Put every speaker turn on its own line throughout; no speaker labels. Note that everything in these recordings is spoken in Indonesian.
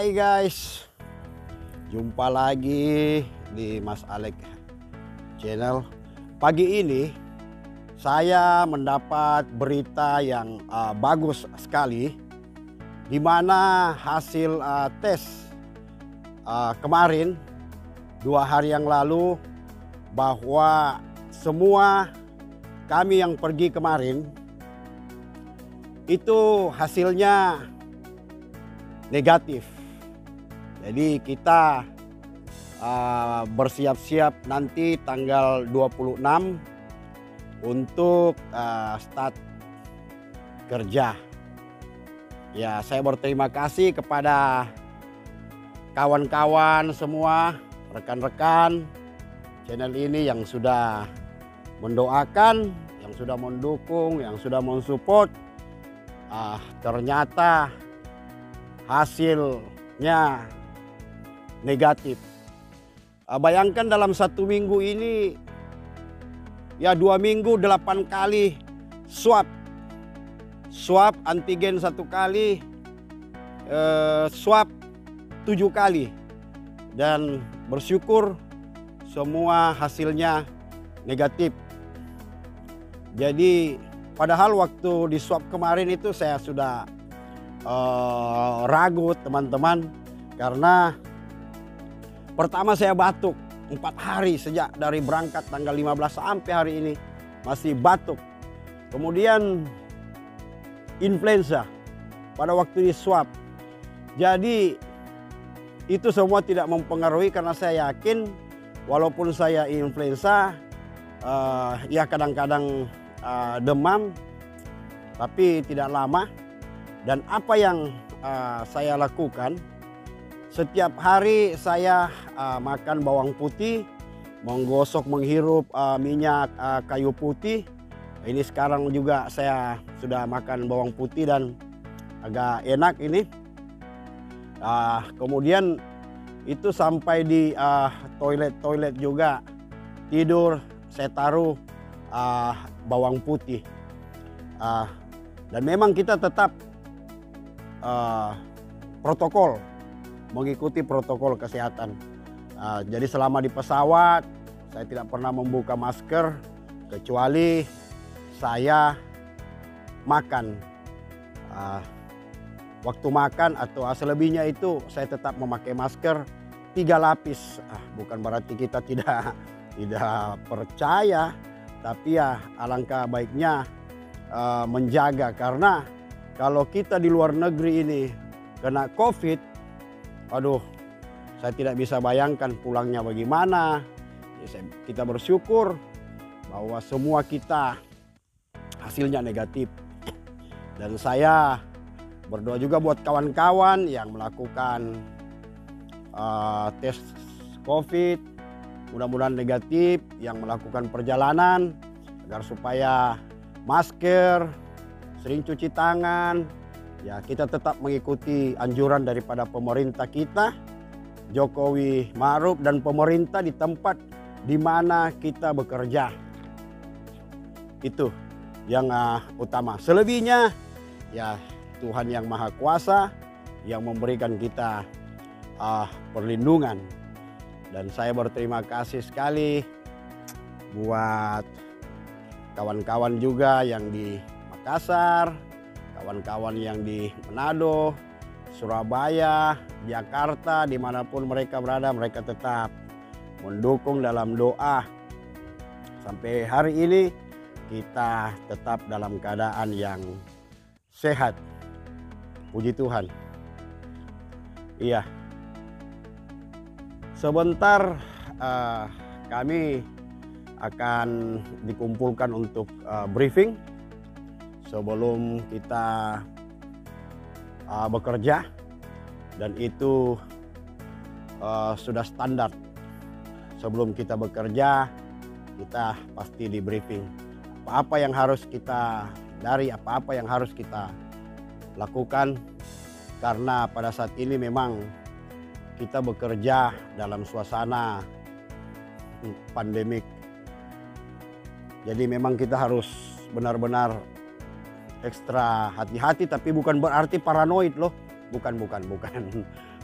Hai guys, jumpa lagi di Mas Alek Channel. Pagi ini saya mendapat berita yang bagus sekali, di mana hasil tes kemarin 2 hari yang lalu, bahwa semua kami yang pergi kemarin itu hasilnya negatif. Jadi kita bersiap-siap nanti tanggal 26 untuk start kerja. Ya, saya berterima kasih kepada kawan-kawan semua, rekan-rekan channel ini yang sudah mendoakan, yang sudah mendukung, yang sudah mensupport. Ternyata hasilnya negatif. Bayangkan dalam 1 minggu ini, ya 2 minggu 8 kali swab antigen 1 kali, swab 7 kali, dan bersyukur semua hasilnya negatif. Jadi padahal waktu di swab kemarin itu saya sudah ragu teman-teman, karena pertama saya batuk 4 hari sejak dari berangkat tanggal 15 sampai hari ini masih batuk. Kemudian influenza pada waktu di swab. Jadi itu semua tidak mempengaruhi, karena saya yakin walaupun saya influenza, ya kadang-kadang demam, tapi tidak lama. Dan apa yang saya lakukan, setiap hari saya makan bawang putih, menggosok, menghirup minyak kayu putih. Ini sekarang juga saya sudah makan bawang putih dan agak enak ini. Kemudian itu sampai di toilet juga, tidur saya taruh bawang putih. Dan memang kita tetap protokol, mengikuti protokol kesehatan. Jadi selama di pesawat saya tidak pernah membuka masker, kecuali saya makan. Waktu makan atau selebihnya itu saya tetap memakai masker 3 lapis. Bukan berarti kita tidak percaya, tapi ya alangkah baiknya menjaga, karena kalau kita di luar negeri ini kena COVID, aduh, saya tidak bisa bayangkan pulangnya bagaimana. Kita bersyukur bahwa semua kita hasilnya negatif. Dan saya berdoa juga buat kawan-kawan yang melakukan tes COVID, mudah-mudahan negatif, yang melakukan perjalanan, agar supaya masker, sering cuci tangan, ya kita tetap mengikuti anjuran daripada pemerintah kita, Jokowi Ma'ruf, dan pemerintah di tempat di mana kita bekerja. Itu yang utama. Selebihnya ya Tuhan yang Maha Kuasa yang memberikan kita perlindungan. Dan saya berterima kasih sekali buat kawan-kawan juga yang di Makassar, kawan-kawan yang di Manado, Surabaya, Jakarta, dimanapun mereka berada, mereka tetap mendukung dalam doa. Sampai hari ini kita tetap dalam keadaan yang sehat. Puji Tuhan. Iya. Sebentar kami akan dikumpulkan untuk briefing sebelum kita bekerja, dan itu sudah standar. Sebelum kita bekerja, kita pasti di briefing. Apa-apa yang harus kita apa-apa yang harus kita lakukan, karena pada saat ini memang kita bekerja dalam suasana pandemik. Jadi memang kita harus benar-benar ekstra hati-hati, tapi bukan berarti paranoid loh. Bukan.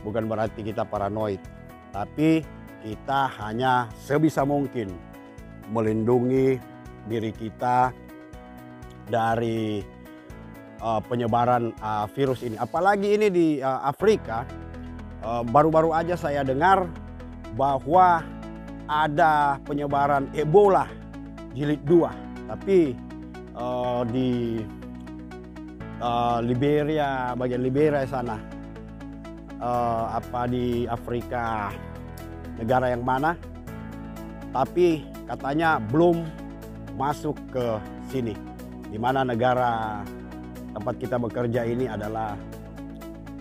bukan berarti kita paranoid, tapi kita hanya sebisa mungkin melindungi diri kita dari penyebaran virus ini. Apalagi ini di Afrika, baru-baru aja saya dengar bahwa ada penyebaran Ebola jilid 2, tapi di Liberia, bagian Liberia sana, di Afrika, negara yang mana, tapi katanya belum masuk ke sini, di mana negara tempat kita bekerja ini adalah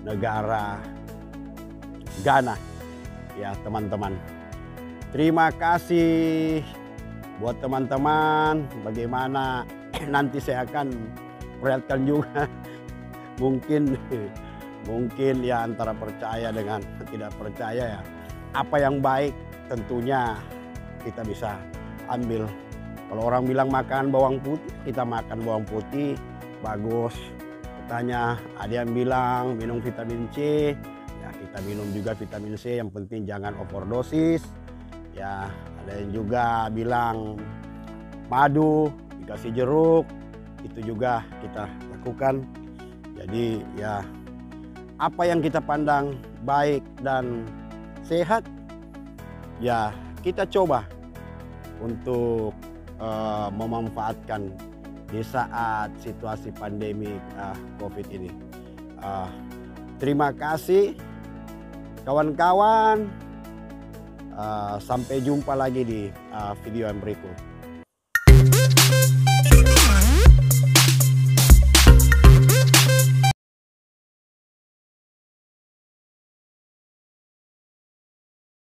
negara Ghana, ya teman-teman. Terima kasih buat teman-teman. Bagaimana nanti saya akan perlihatkan juga mungkin ya antara percaya dengan tidak percaya ya. Apa yang baik tentunya kita bisa ambil. Kalau orang bilang makan bawang putih, kita makan bawang putih, bagus. Katanya ada yang bilang minum vitamin C, ya kita minum juga vitamin C, yang penting jangan overdosis. Ya, ada yang juga bilang madu dikasih jeruk, itu juga kita lakukan. Jadi ya apa yang kita pandang baik dan sehat, ya kita coba untuk memanfaatkan di saat situasi pandemi COVID ini. Terima kasih kawan-kawan. Sampai jumpa lagi di video yang berikut.